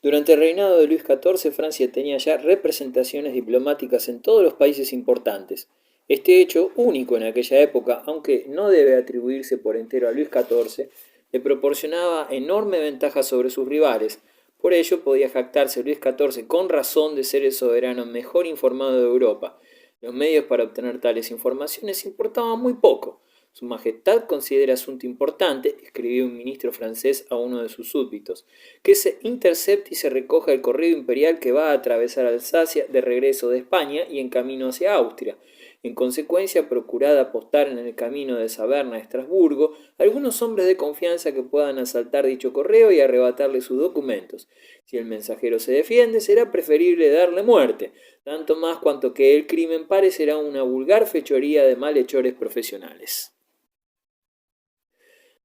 Durante el reinado de Luis XIV, Francia tenía ya representaciones diplomáticas en todos los países importantes. Este hecho, único en aquella época, aunque no debe atribuirse por entero a Luis XIV, le proporcionaba enorme ventaja sobre sus rivales. Por ello podía jactarse Luis XIV con razón de ser el soberano mejor informado de Europa. Los medios para obtener tales informaciones importaban muy poco. Su Majestad considera asunto importante, escribió un ministro francés a uno de sus súbditos, que se intercepte y se recoja el correo imperial que va a atravesar Alsacia de regreso de España y en camino hacia Austria. En consecuencia, procurad apostar en el camino de Saberna a Estrasburgo algunos hombres de confianza que puedan asaltar dicho correo y arrebatarle sus documentos. Si el mensajero se defiende, será preferible darle muerte, tanto más cuanto que el crimen parecerá una vulgar fechoría de malhechores profesionales.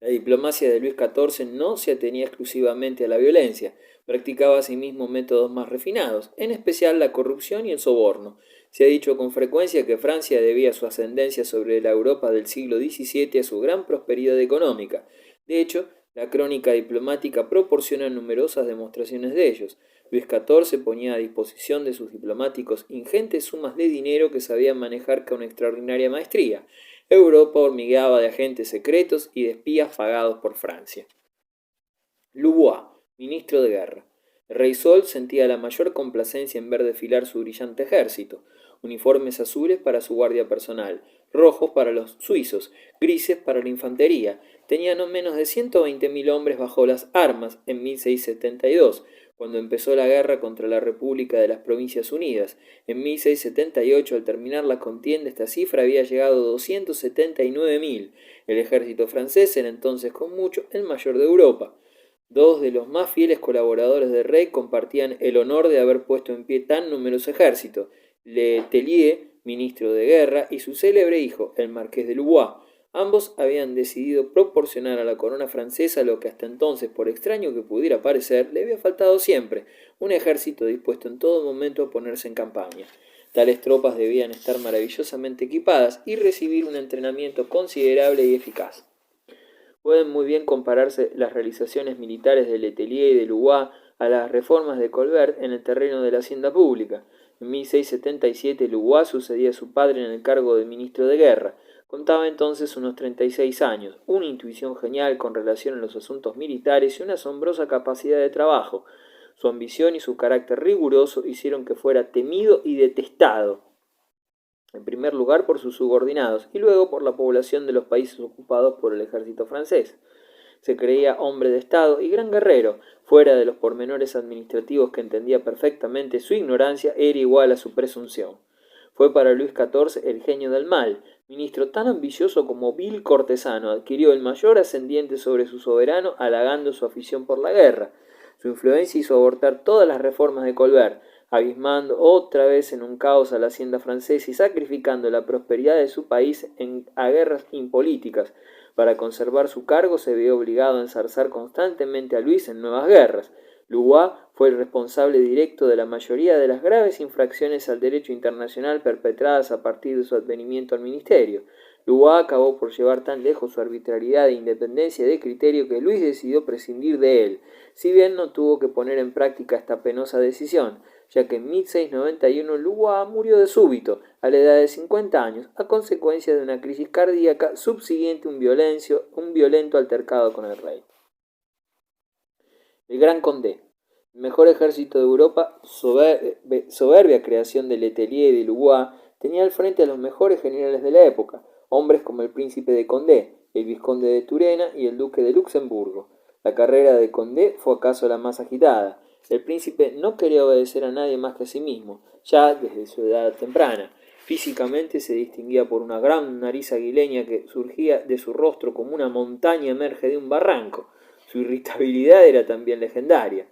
La diplomacia de Luis XIV no se atenía exclusivamente a la violencia, practicaba asimismo métodos más refinados, en especial la corrupción y el soborno. Se ha dicho con frecuencia que Francia debía su ascendencia sobre la Europa del siglo XVII a su gran prosperidad económica. De hecho, la crónica diplomática proporciona numerosas demostraciones de ellos. Luis XIV ponía a disposición de sus diplomáticos ingentes sumas de dinero que sabían manejar con extraordinaria maestría. Europa hormigueaba de agentes secretos y de espías pagados por Francia. Louvois, ministro de Guerra. El rey Sol sentía la mayor complacencia en ver desfilar su brillante ejército, uniformes azules para su guardia personal, rojos para los suizos, grises para la infantería. Tenía no menos de 120.000 hombres bajo las armas en 1672, cuando empezó la guerra contra la República de las Provincias Unidas. En 1678, al terminar la contienda, esta cifra había llegado a 279.000. El ejército francés era entonces con mucho el mayor de Europa. Dos de los más fieles colaboradores del rey compartían el honor de haber puesto en pie tan numeroso ejército: Le Tellier, ministro de guerra, y su célebre hijo, el marqués de Louvois. Ambos habían decidido proporcionar a la corona francesa lo que hasta entonces, por extraño que pudiera parecer, le había faltado siempre: un ejército dispuesto en todo momento a ponerse en campaña. Tales tropas debían estar maravillosamente equipadas y recibir un entrenamiento considerable y eficaz. Pueden muy bien compararse las realizaciones militares de Letelier y de Louvois a las reformas de Colbert en el terreno de la hacienda pública. En 1677 Louvois sucedía a su padre en el cargo de ministro de guerra. Contaba entonces unos 36 años, una intuición genial con relación a los asuntos militares y una asombrosa capacidad de trabajo. Su ambición y su carácter riguroso hicieron que fuera temido y detestado, en primer lugar por sus subordinados y luego por la población de los países ocupados por el ejército francés. Se creía hombre de Estado y gran guerrero. Fuera de los pormenores administrativos que entendía perfectamente, su ignorancia era igual a su presunción. Fue para Luis XIV el genio del mal. Ministro tan ambicioso como vil cortesano, adquirió el mayor ascendiente sobre su soberano, halagando su afición por la guerra. Su influencia hizo abortar todas las reformas de Colbert, abismando otra vez en un caos a la hacienda francesa y sacrificando la prosperidad de su país a guerras impolíticas. Para conservar su cargo se vio obligado a enzarzar constantemente a Luis en nuevas guerras. Louvois fue el responsable directo de la mayoría de las graves infracciones al derecho internacional perpetradas a partir de su advenimiento al ministerio. Louvois acabó por llevar tan lejos su arbitrariedad e independencia de criterio que Luis decidió prescindir de él, si bien no tuvo que poner en práctica esta penosa decisión, ya que en 1691 Louvois murió de súbito, a la edad de 50 años, a consecuencia de una crisis cardíaca subsiguiente a un violento altercado con el rey. El Gran Condé, el mejor ejército de Europa, soberbia creación de Letelier y de Louvois, tenía al frente a los mejores generales de la época, hombres como el príncipe de Condé, el vizconde de Turena y el duque de Luxemburgo. La carrera de Condé fue acaso la más agitada. El príncipe no quería obedecer a nadie más que a sí mismo, ya desde su edad temprana. Físicamente se distinguía por una gran nariz aguileña que surgía de su rostro como una montaña emerge de un barranco. Su irritabilidad era también legendaria.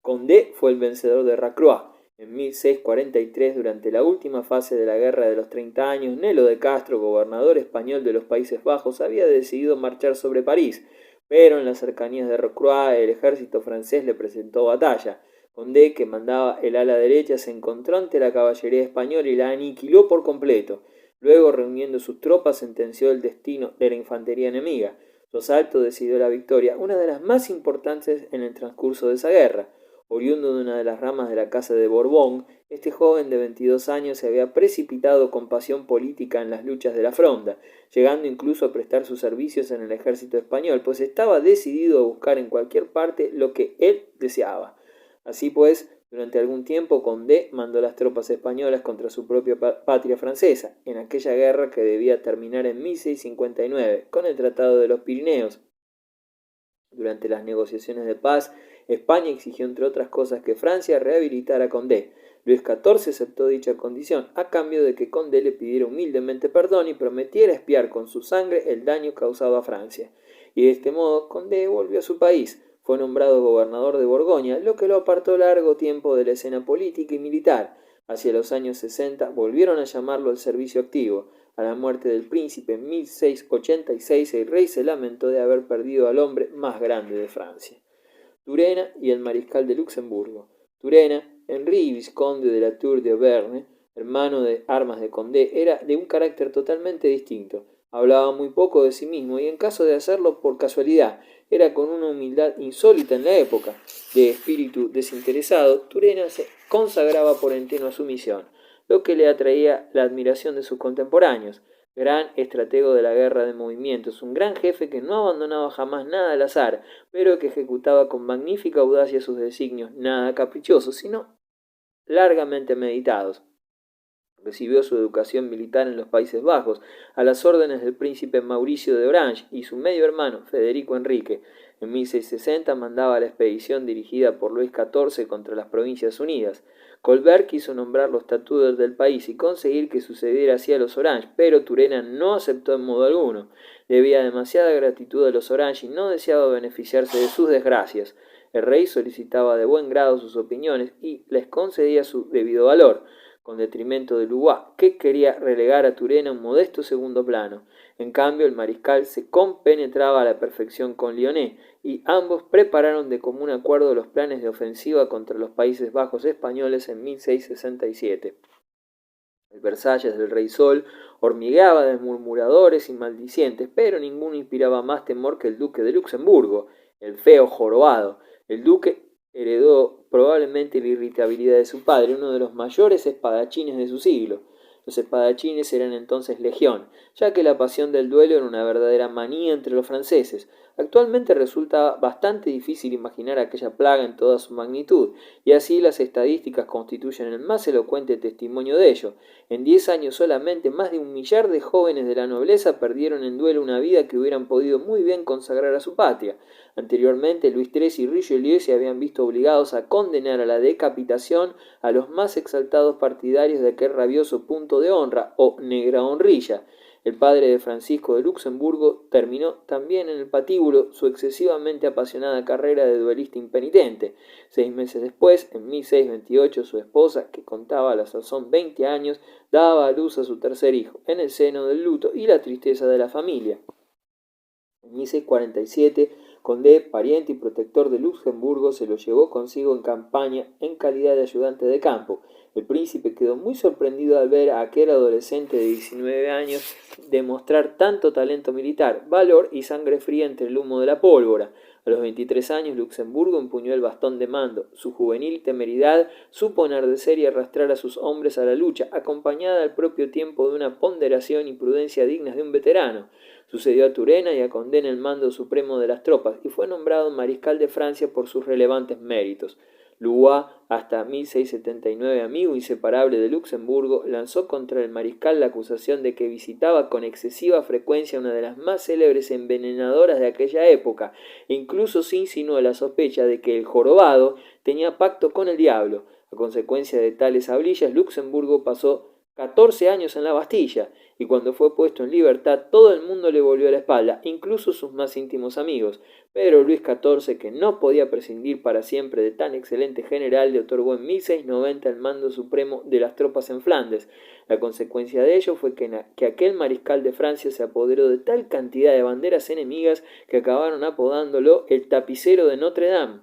Condé fue el vencedor de Racroix. En 1643, durante la última fase de la Guerra de los 30 años, Nelo de Castro, gobernador español de los Países Bajos, había decidido marchar sobre París, pero en las cercanías de Racroix el ejército francés le presentó batalla. Condé, que mandaba el ala derecha, se encontró ante la caballería española y la aniquiló por completo. Luego, reuniendo sus tropas, sentenció el destino de la infantería enemiga. Su asalto decidió la victoria, una de las más importantes en el transcurso de esa guerra. Oriundo de una de las ramas de la casa de Borbón, este joven de 22 años se había precipitado con pasión política en las luchas de la Fronda, llegando incluso a prestar sus servicios en el ejército español, pues estaba decidido a buscar en cualquier parte lo que él deseaba. Así pues, durante algún tiempo Condé mandó las tropas españolas contra su propia patria francesa, en aquella guerra que debía terminar en 1659 con el Tratado de los Pirineos. Durante las negociaciones de paz, España exigió, entre otras cosas, que Francia rehabilitara a Condé. Luis XIV aceptó dicha condición, a cambio de que Condé le pidiera humildemente perdón y prometiera expiar con su sangre el daño causado a Francia. Y de este modo, Condé volvió a su país. Fue nombrado gobernador de Borgoña, lo que lo apartó largo tiempo de la escena política y militar. Hacia los años 60 volvieron a llamarlo al servicio activo. A la muerte del príncipe en 1686 el rey se lamentó de haber perdido al hombre más grande de Francia. Turena y el mariscal de Luxemburgo. Turena, Henri Visconde de la Tour de Auvergne, hermano de armas de Condé, era de un carácter totalmente distinto. Hablaba muy poco de sí mismo y en caso de hacerlo por casualidad, era con una humildad insólita en la época. De espíritu desinteresado, Turena se consagraba por entero a su misión, lo que le atraía la admiración de sus contemporáneos. Gran estratego de la guerra de movimientos, un gran jefe que no abandonaba jamás nada al azar, pero que ejecutaba con magnífica audacia sus designios, nada caprichosos, sino largamente meditados. Recibió su educación militar en los Países Bajos, a las órdenes del príncipe Mauricio de Orange y su medio hermano, Federico Enrique. En 1660 mandaba la expedición dirigida por Luis XIV contra las Provincias Unidas. Colbert quiso nombrar los estatutos del país y conseguir que sucediera así a los Orange, pero Turena no aceptó en modo alguno. Debía demasiada gratitud a los Orange y no deseaba beneficiarse de sus desgracias. El rey solicitaba de buen grado sus opiniones y les concedía su debido valor, con detrimento de Louvois, que quería relegar a Turena a un modesto segundo plano. En cambio, el mariscal se compenetraba a la perfección con Lionnet, y ambos prepararon de común acuerdo los planes de ofensiva contra los Países Bajos españoles en 1667. El Versalles del Rey Sol hormigueaba de murmuradores y maldicientes, pero ninguno inspiraba más temor que el duque de Luxemburgo, el feo jorobado. El duque heredó probablemente la irritabilidad de su padre, uno de los mayores espadachines de su siglo. Los espadachines eran entonces legión, ya que la pasión del duelo era una verdadera manía entre los franceses. Actualmente resulta bastante difícil imaginar aquella plaga en toda su magnitud, y así las estadísticas constituyen el más elocuente testimonio de ello. En 10 años solamente más de 1 millar de jóvenes de la nobleza perdieron en duelo una vida que hubieran podido muy bien consagrar a su patria. Anteriormente, Luis XIII y Richelieu se habían visto obligados a condenar a la decapitación a los más exaltados partidarios de aquel rabioso punto de honra, o negra honrilla. El padre de Francisco de Luxemburgo terminó también en el patíbulo su excesivamente apasionada carrera de duelista impenitente. 6 meses después, en 1628, su esposa, que contaba a la sazón 20 años, daba a luz a su tercer hijo, en el seno del luto y la tristeza de la familia. En 1647, Condé, pariente y protector de Luxemburgo, se lo llevó consigo en campaña en calidad de ayudante de campo. El príncipe quedó muy sorprendido al ver a aquel adolescente de 19 años demostrar tanto talento militar, valor y sangre fría entre el humo de la pólvora. A los 23 años, Luxemburgo empuñó el bastón de mando. Su juvenil temeridad supo enardecer y arrastrar a sus hombres a la lucha, acompañada al propio tiempo de una ponderación y prudencia dignas de un veterano. Sucedió a Turena y a Condé en el mando supremo de las tropas y fue nombrado mariscal de Francia por sus relevantes méritos. Louvois, hasta 1679 amigo inseparable de Luxemburgo, lanzó contra el mariscal la acusación de que visitaba con excesiva frecuencia una de las más célebres envenenadoras de aquella época, e incluso se insinuó la sospecha de que el jorobado tenía pacto con el diablo. A consecuencia de tales hablillas, Luxemburgo pasó 14 años en la Bastilla, y cuando fue puesto en libertad todo el mundo le volvió la espalda, incluso sus más íntimos amigos. Pero Luis XIV, que no podía prescindir para siempre de tan excelente general, le otorgó en 1690 el mando supremo de las tropas en Flandes. La consecuencia de ello fue que aquel mariscal de Francia se apoderó de tal cantidad de banderas enemigas que acabaron apodándolo el tapicero de Notre Dame.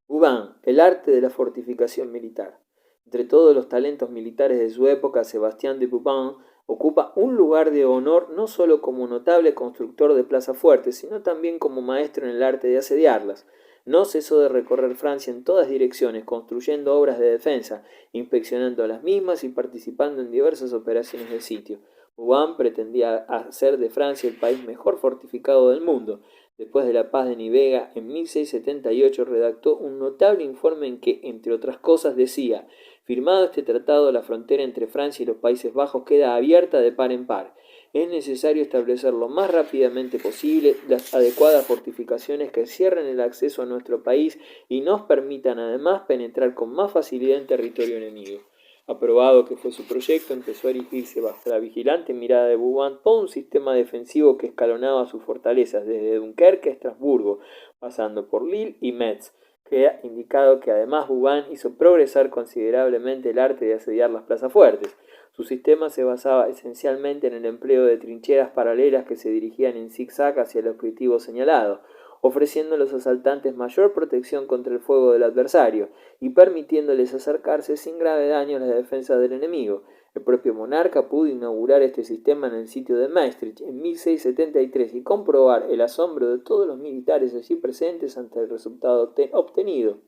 Vauban, el arte de la fortificación militar. Entre todos los talentos militares de su época, Sebastián de Vauban ocupa un lugar de honor no solo como notable constructor de plazas fuertes, sino también como maestro en el arte de asediarlas. no cesó de recorrer Francia en todas direcciones, construyendo obras de defensa, inspeccionando las mismas y participando en diversas operaciones de sitio. Vauban pretendía hacer de Francia el país mejor fortificado del mundo. Después de la paz de Nivega, en 1678 redactó un notable informe en que, entre otras cosas, decía: firmado este tratado, la frontera entre Francia y los Países Bajos queda abierta de par en par. Es necesario establecer lo más rápidamente posible las adecuadas fortificaciones que cierren el acceso a nuestro país y nos permitan además penetrar con más facilidad en territorio enemigo. Aprobado que fue su proyecto, empezó a erigirse bajo la vigilante mirada de Vauban todo un sistema defensivo que escalonaba sus fortalezas desde Dunkerque a Estrasburgo, pasando por Lille y Metz. Queda indicado que además Vauban hizo progresar considerablemente el arte de asediar las plazas fuertes. Su sistema se basaba esencialmente en el empleo de trincheras paralelas que se dirigían en zigzag hacia el objetivo señalado, ofreciendo a los asaltantes mayor protección contra el fuego del adversario y permitiéndoles acercarse sin grave daño a las defensas del enemigo. El propio monarca pudo inaugurar este sistema en el sitio de Maestricht en 1673 y comprobar el asombro de todos los militares allí presentes ante el resultado obtenido.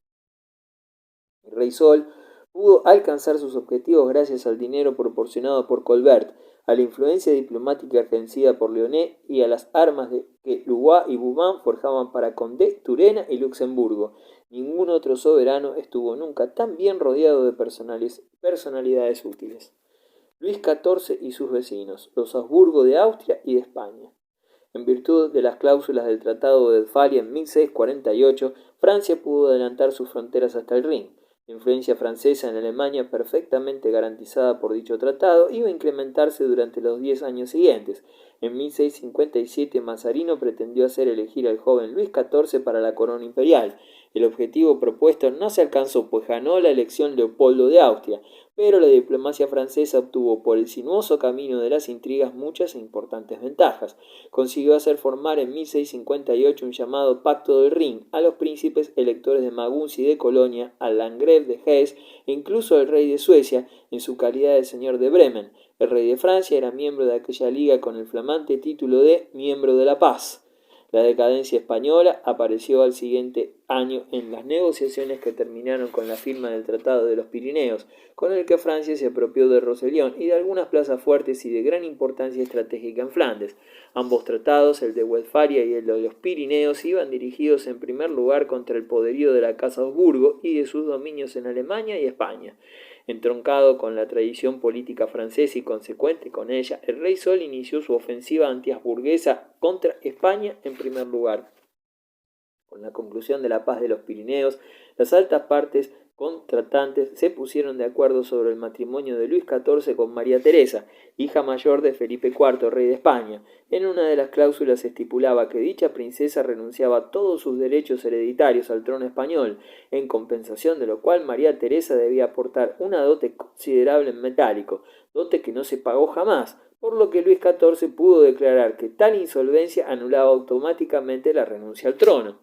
El rey Sol pudo alcanzar sus objetivos gracias al dinero proporcionado por Colbert, a la influencia diplomática ejercida por Leonet y a las armas que Louvois y Vauban forjaban para Condé, Turena y Luxemburgo. Ningún otro soberano estuvo nunca tan bien rodeado de personalidades útiles. Luis XIV y sus vecinos, los Habsburgo de Austria y de España. En virtud de las cláusulas del Tratado de Westfalia en 1648, Francia pudo adelantar sus fronteras hasta el Rin. La influencia francesa en Alemania, perfectamente garantizada por dicho tratado, iba a incrementarse durante los 10 años siguientes. En 1657 Mazarino pretendió hacer elegir al joven Luis XIV para la corona imperial. El objetivo propuesto no se alcanzó, pues ganó la elección Leopoldo de Austria, pero la diplomacia francesa obtuvo por el sinuoso camino de las intrigas muchas e importantes ventajas. Consiguió hacer formar en 1658 un llamado Pacto del Rin a los príncipes electores de Maguncia y de Colonia, al Landgrave de Hesse e incluso al rey de Suecia en su calidad de señor de Bremen. El rey de Francia era miembro de aquella liga con el flamante título de miembro de la paz. La decadencia española apareció al siguiente año en las negociaciones que terminaron con la firma del Tratado de los Pirineos, con el que Francia se apropió de Rosellón y de algunas plazas fuertes y de gran importancia estratégica en Flandes. Ambos tratados, el de Westfalia y el de los Pirineos, iban dirigidos en primer lugar contra el poderío de la Casa Habsburgo y de sus dominios en Alemania y España. Entroncado con la tradición política francesa y consecuente con ella, el rey Sol inició su ofensiva anti-habsburguesa contra España en primer lugar. Con la conclusión de la paz de los Pirineos, las altas partes contratantes se pusieron de acuerdo sobre el matrimonio de Luis XIV con María Teresa, hija mayor de Felipe IV, rey de España. En una de las cláusulas se estipulaba que dicha princesa renunciaba a todos sus derechos hereditarios al trono español, en compensación de lo cual María Teresa debía aportar una dote considerable en metálico, dote que no se pagó jamás, por lo que Luis XIV pudo declarar que tal insolvencia anulaba automáticamente la renuncia al trono.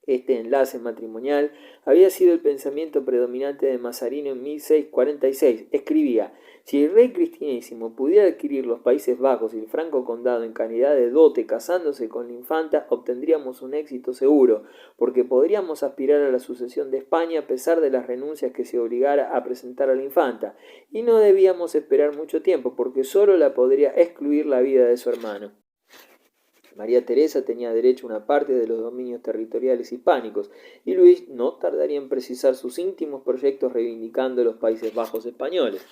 Este enlace matrimonial había sido el pensamiento predominante de Mazarino en 1646. Escribía: si el rey cristianísimo pudiera adquirir los Países Bajos y el Franco Condado en calidad de dote casándose con la infanta, obtendríamos un éxito seguro, porque podríamos aspirar a la sucesión de España a pesar de las renuncias que se obligara a presentar a la infanta, y no debíamos esperar mucho tiempo, porque sólo la podría excluir la vida de su hermano. María Teresa tenía derecho a una parte de los dominios territoriales hispánicos, y Luis no tardaría en precisar sus íntimos proyectos reivindicando los Países Bajos españoles.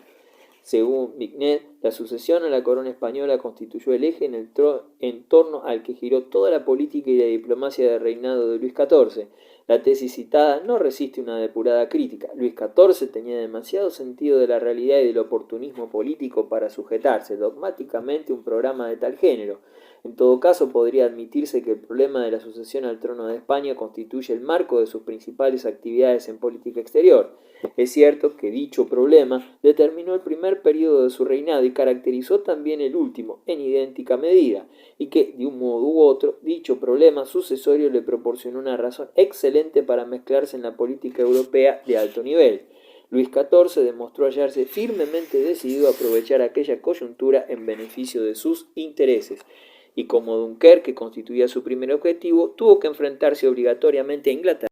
Según Vignet, la sucesión a la corona española constituyó el eje en torno al que giró toda la política y la diplomacia del reinado de Luis XIV. La tesis citada no resiste una depurada crítica. Luis XIV tenía demasiado sentido de la realidad y del oportunismo político para sujetarse dogmáticamente a un programa de tal género. En todo caso, podría admitirse que el problema de la sucesión al trono de España constituye el marco de sus principales actividades en política exterior. Es cierto que dicho problema determinó el primer periodo de su reinado y caracterizó también el último, en idéntica medida, y que, de un modo u otro, dicho problema sucesorio le proporcionó una razón excelente para mezclarse en la política europea de alto nivel. Luis XIV demostró hallarse firmemente decidido a aprovechar aquella coyuntura en beneficio de sus intereses. y como Dunkerque constituía su primer objetivo, tuvo que enfrentarse obligatoriamente a Inglaterra.